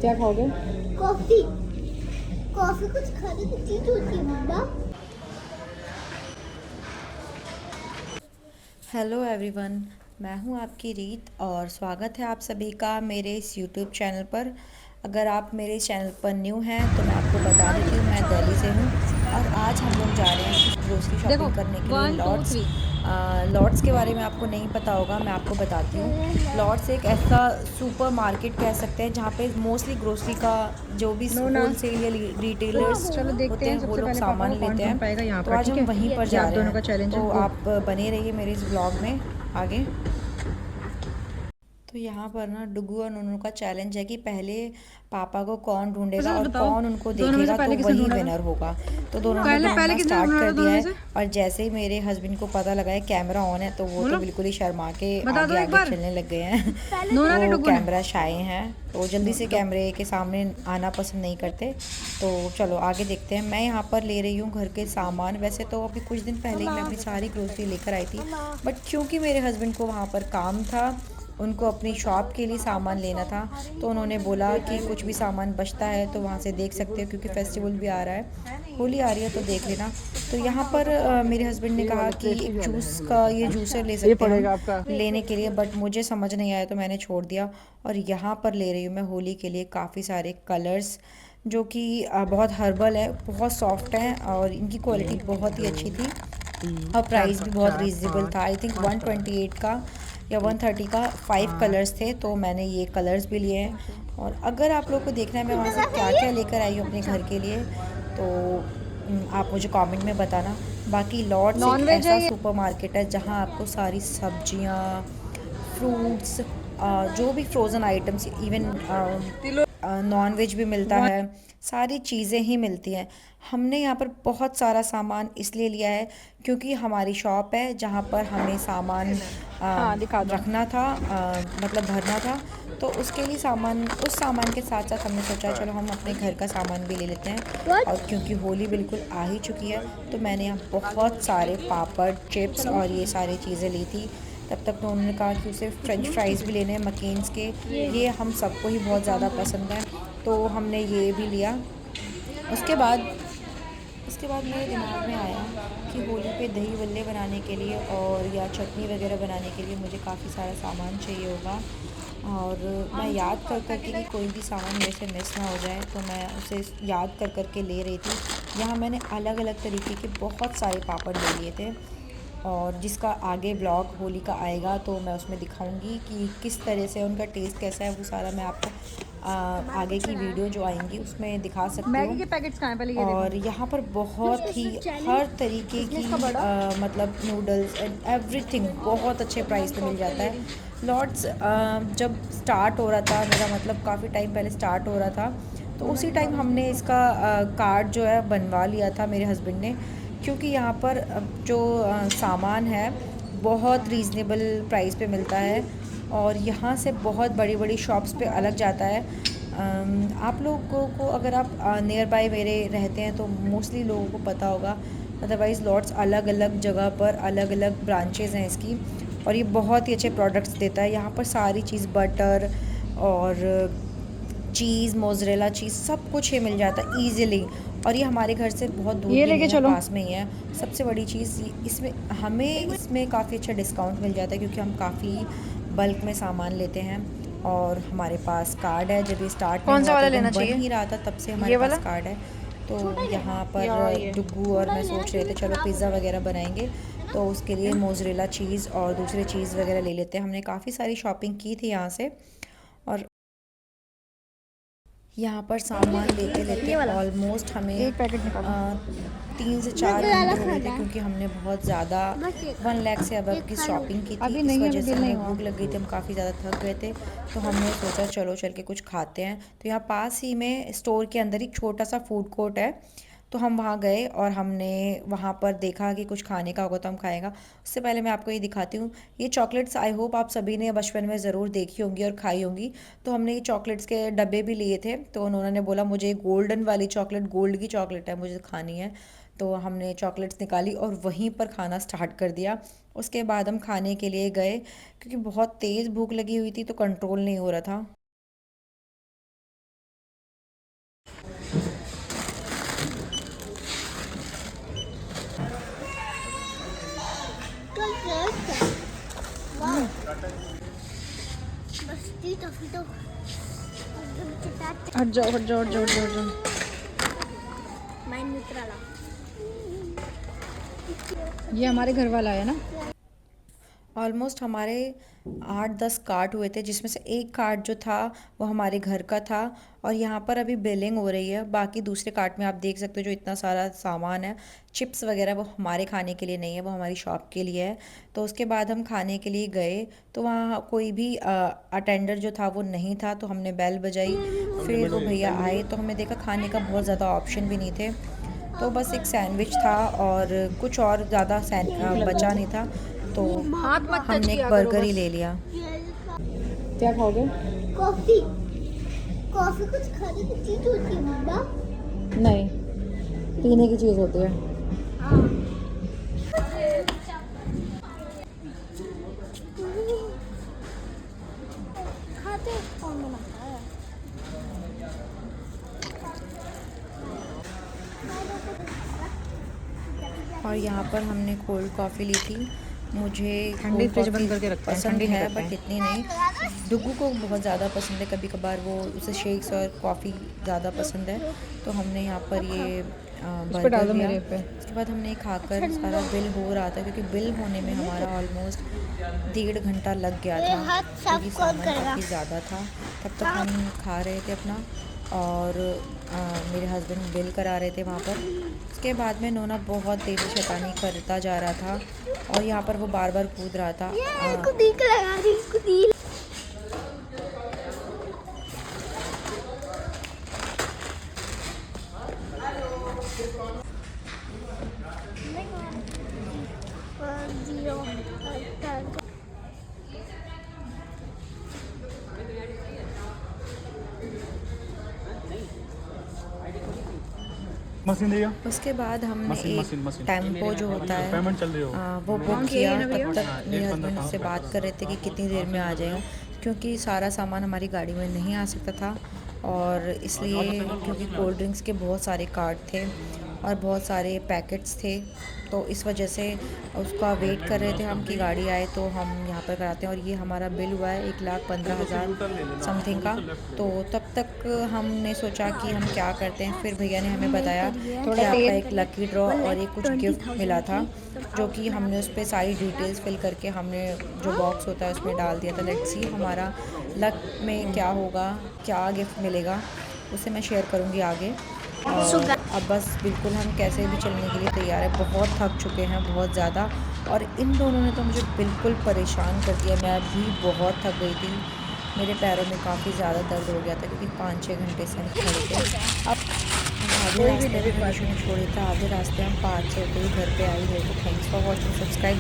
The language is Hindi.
क्या खाओगे? कॉफी। कॉफी कुछ खाने की चीज होती है मम्मा। हेलो एवरीवन, मैं हूं आपकी रीत और स्वागत है आप सभी का मेरे इस यूट्यूब चैनल पर। अगर आप मेरे इस चैनल पर न्यू हैं तो मैं आपको बता देती हूं, मैं दिल्ली से हूं और आज हम लोग जा रहे हैं कुछ ग्रोसरी देखो, शॉपिंग करने के लिए 1 2 लॉर्ड्स। 3। लॉर्ड्स के बारे में आपको नहीं पता होगा, मैं आपको बताती हूँ। लॉर्ड्स एक ऐसा सुपर मार्केट कह सकते हैं जहाँ पे मोस्टली ग्रोसरी का जो भी नोना, होल सेल या रिटेलर्स चलो देखते होते हैं हैं वो सबसे लोग पहले पापा सामान को कौन लेते ढूंढ हैं। पाएगा यहाँ तो पर, आज ठीक हम है? वहीं पर ये जा आप रहे दोनों का हैं, चैलेंज है, तो गो। आप बने रहिए मेरे इस ब्लॉग में आगे। तो यहाँ पर ना डुगू और नूनू का चैलेंज है कि पहले पापा को कौन ढूंढेगा मुझे और बताओ, कौन उनको दोनों में से देखेगा तो पहले किसने वही ढूंढा था? विनर होगा। तो दोनों ने पहले पहले ढूंढना किसने स्टार्ट ढूंढा कर था दिया दोनों में है। से? और जैसे ही मेरे हस्बैंड को पता लगा है कैमरा ऑन है तो वो तो बोलो, बिल्कुल ही शर्मा के बता दो आगे एक आगे बार। चलने लग गए हैं। नोना ने, वो डुगू ने? कैमरा शाय हैं तो जल्दी से दो। कैमरे के सामने आना पसंद नहीं करते। तो चलो आगे देखते हैं। मैं यहाँ पर ले रही हूँ घर के सामान। वैसे तो अभी कुछ दिन पहले ही मैं अपनी सारी ग्रोसरी लेकर आई थी, बट क्योंकि मेरे हस्बैंड को वहाँ पर काम था, उनको अपनी शॉप के लिए सामान लेना था, तो उन्होंने बोला कि कुछ भी सामान बचता है तो वहाँ से देख सकते हो, क्योंकि फेस्टिवल भी आ रहा है, होली आ रही है तो देख लेना। तो यहाँ पर मेरे हस्बैंड ने कहा कि एक जूस का ये जूसर ले ये सकते हैं हम पड़ेगा आपका। लेने के लिए, बट मुझे समझ नहीं आया तो मैंने छोड़ दिया। और यहाँ पर ले रही हूँ मैं होली के लिए काफ़ी सारे कलर्स, जो कि बहुत हर्बल है, बहुत सॉफ्ट है और इनकी क्वालिटी बहुत ही अच्छी थी और प्राइस भी बहुत चार रीज़नेबल पाँच था। आई थिंक पाँच पड़ेगा। 128 का या 130 का 5 कलर्स थे, तो मैंने ये कलर्स भी लिए हैं। और अगर आप लोग को देखना है मैं वहाँ से क्या क्या लेकर आई हूँ अपने घर के लिए, तो आप मुझे कमेंट में बताना। बाकी लॉर्ड्स एक नॉन वेज है ऐसा ये? सुपर मार्केट है जहाँ आपको सारी सब्जियाँ, फ्रूट्स, जो भी frozen items, even non veg भी मिलता वन। है, सारी चीज़ें ही मिलती हैं। हमने यहाँ पर बहुत सारा सामान इसलिए लिया है क्योंकि हमारी शॉप है जहाँ पर हमें सामान हाँ, दिखा दो। रखना था, मतलब भरना था। तो उसके लिए सामान, उस सामान के साथ साथ हमने सोचा चलो हम अपने घर का सामान भी ले लेते हैं। व्हाट? और क्योंकि होली बिल्कुल आ ही चुकी है तो मैंने यहाँ बहुत सारे पापड़, चिप्स और ये सारी चीज़ें ली थी। तब तक तो उन्होंने कहा कि उसे फ्रेंच फ्राइज़ भी लेने हैं मकीन्स के, ये हम सबको ही बहुत ज़्यादा पसंद है, तो हमने ये भी लिया। उसके बाद उसके बाद मेरे दिमाग में आया कि होली पे दही बल्ले बनाने के लिए और या चटनी वगैरह बनाने के लिए मुझे काफ़ी सारा सामान चाहिए होगा। और मैं याद कर कर के कि कोई भी सामान मेरे से मिस ना हो जाए, तो मैं उसे याद कर कर के ले रही थी। यहाँ मैंने अलग अलग तरीके के बहुत सारे पापड़ ले लिए थे, और जिसका आगे ब्लॉग होली का आएगा तो मैं उसमें दिखाऊंगी कि किस तरह से उनका टेस्ट कैसा है, वो सारा मैं आपको आगे की वीडियो जो आएंगी उसमें दिखा सकती मैगी हूँ। के पैकेट्स कहाँ हैं? पहले ये देखो। और यहाँ पर बहुत ही हर तरीके किसने की इसका बड़ा? मतलब नूडल्स एंड एवरीथिंग बहुत अच्छे प्राइस पे मिल जाता है। लॉर्ड्स जब स्टार्ट हो रहा था, मेरा मतलब काफ़ी टाइम पहले स्टार्ट हो रहा था, तो उसी टाइम हमने इसका कार्ड जो है बनवा लिया था मेरे हस्बैंड ने, क्योंकि यहाँ पर जो सामान है बहुत रीज़नेबल प्राइस पे मिलता है और यहाँ से बहुत बड़ी बड़ी शॉप्स पे अलग जाता है। आप लोगों को अगर आप नियर बाय मेरे रहते हैं तो मोस्टली लोगों को पता होगा, अदरवाइज़ लॉट्स अलग अलग जगह पर अलग अलग ब्रांचेज़ हैं इसकी, और ये बहुत ही अच्छे प्रोडक्ट्स देता है। यहाँ पर सारी चीज़, बटर और चीज़, मोज़रेला चीज़, सब कुछ ही मिल जाता है ईज़िली। और ये हमारे घर से बहुत दूर ये भी लेके नहीं है, चलो। पास में ही है। सबसे बड़ी चीज़ इसमें हमें इसमें काफ़ी अच्छा डिस्काउंट मिल जाता है क्योंकि हम काफ़ी बल्क में सामान लेते हैं और हमारे पास कार्ड है। जब ये स्टार्ट नहीं कौन सा हुआ था, वाला एकदम लेना बन चाहिए? ही रहा था, तब से हमारे ये पास वाला कार्ड है। तो यहाँ पर या ये? डुग्गू और थोड़ा मैं लेना सोच रहे थे क्योंकि चलो खराब हो पिज़्ज़ा जाएगा। वगैरह बनाएंगे, तो उसके लिए मोज़रेला चीज़ और दूसरे चीज़ वगैरह ले लेते हैं। हमने काफ़ी सारी शॉपिंग की थी यहाँ से। और यहाँ पर सामान लेते लेते ये वाला ऑलमोस्ट हमें एक पैकेट निकालो। 3 से 4 घंटे हो गए थे, क्योंकि हमने बहुत ज़्यादा बस एक 1 लाख से अबव एक की खा लो। शॉपिंग की थी। अभी इस नहीं, अभी वजह से बिल नहीं हमें हुआ। भूख लग गई थी, हम काफ़ी ज़्यादा थक गए थे, तो हमने सोचा चलो चल के कुछ खाते हैं। तो यहाँ पास ही में स्टोर के अंदर ही छोटा सा फूड कोर्ट है, तो हम वहाँ गए और हमने वहाँ पर देखा कि कुछ खाने का होगा तो हम खाएगा। उससे पहले मैं आपको ये दिखाती हूँ, ये चॉकलेट्स आई होप आप सभी ने बचपन में ज़रूर देखी होंगी और खाई होंगी। तो हमने ये चॉकलेट्स के डब्बे भी लिए थे, तो उन्होंने बोला मुझे गोल्डन वाली चॉकलेट, गोल्ड की चॉकलेट है मुझे खानी है। तो हमने चॉकलेट्स निकाली और वहीं पर खाना स्टार्ट कर दिया। उसके बाद हम खाने के लिए गए, क्योंकि बहुत तेज़ भूख लगी हुई थी तो कंट्रोल नहीं हो रहा था। तो हट जाओ हट जाओ हट जाओ हट जाओ हट जाओ। मैं न्यूट्रल ये हमारे घर वाला है ना। ऑलमोस्ट हमारे 8-10 कार्ट हुए थे, जिसमें से एक कार्ट जो था वो हमारे घर का था। और यहाँ पर अभी बिलिंग हो रही है। बाकी दूसरे कार्ट में आप देख सकते हो जो इतना सारा सामान है, चिप्स वगैरह, वो हमारे खाने के लिए नहीं है, वो हमारी शॉप के लिए है। तो उसके बाद हम खाने के लिए गए तो वहाँ कोई भी अटेंडर जो था वो नहीं था, तो हमने बेल बजाई। फिर वो भैया आए तो हमने देखा खाने का बहुत ज़्यादा ऑप्शन भी नहीं थे, तो बस एक सैंडविच था और कुछ और ज़्यादा बचा नहीं था, तो हाथ मत टच हमने एक किया करो बर्गर ही बस। ले लिया। क्या खाओगे? कॉफी कॉफी कुछ खाने की चीज होती है मामा। नहीं, पीने की चीज़ होती है। खाते कौन बनाता है? और यहाँ पर हमने कोल्ड कॉफ़ी ली थी। मुझे ठंडी कोल्ड फ्रिज कॉफ़ी बंद करके रखते हैं, पसंद ठंडी नहीं है करते बट हैं। इतनी नहीं। डुगू को बहुत ज़्यादा पसंद है, कभी कभार वो उसे शेक्स और कॉफ़ी ज़्यादा पसंद है, तो हमने यहाँ पर ये इस पे डाल बर्गर दो लिया। मेरे पे। उसके बाद हमने खाकर सारा बिल हो रहा था, क्योंकि बिल होने में हमारा ऑलमोस्ट 1.5 घंटा लग गया मेरे था, हाथ साफ क्योंकि कौन सामान करेगा? काफ़ी ज़्यादा था। तब तक हम खा रहे थे अपना, और मेरे हस्बैंड बिल करा रहे थे वहाँ पर। उसके बाद में नोना बहुत तेज़ी शैतानी करता जा रहा था, और यहाँ पर वो बार बार कूद रहा था। इसको दिल लगा रही, इसको दिल। मशीन दिया उसके बाद हमने मशीन। एक टेम्पो जो होता है पेमेंट चल रही हो वो बुक कौन सी है किया। ये ना भैया? तब तक मेरे हस्बैंड से बात कर रहे थे कि कितनी देर में आ जाएगा, क्योंकि सारा सामान हमारी गाड़ी में नहीं आ सकता था, और इसलिए क्योंकि कोल्ड ड्रिंक्स के बहुत सारे कार्ट थे और बहुत सारे पैकेट्स थे, तो इस वजह से उसका वेट कर रहे थे हम कि गाड़ी आए तो हम यहाँ पर कराते हैं। और ये हमारा बिल हुआ है 1,15,000 समथिंग का। तो तब तक हमने सोचा कि हम क्या करते हैं, फिर भैया ने हमें बताया कि आपका एक लकी ड्रॉ और एक कुछ गिफ्ट मिला था, जो कि हमने उस पर सारी डिटेल्स फिल करके हमने जो बॉक्स होता है उसमें डाल दिया था। लेट्स सी हमारा लक में क्या होगा, क्या गिफ्ट मिलेगा, उसे मैं शेयर करूँगी आगे। और अब बस बिल्कुल हम कैसे भी चलने के लिए तैयार है। बहुत थक चुके हैं, बहुत ज़्यादा, और इन दोनों ने तो मुझे बिल्कुल परेशान कर दिया। मैं भी बहुत थक गई थी, मेरे पैरों में काफ़ी ज़्यादा दर्द हो गया था, क्योंकि 5-6 घंटे से हम खड़े थे। अब आधे रास्ते में छोड़े था, आधे रास्ते हम पार्क से होते हुए घर पे आई है। तो थैंक्स फॉर वॉचिंग, सब्सक्राइब।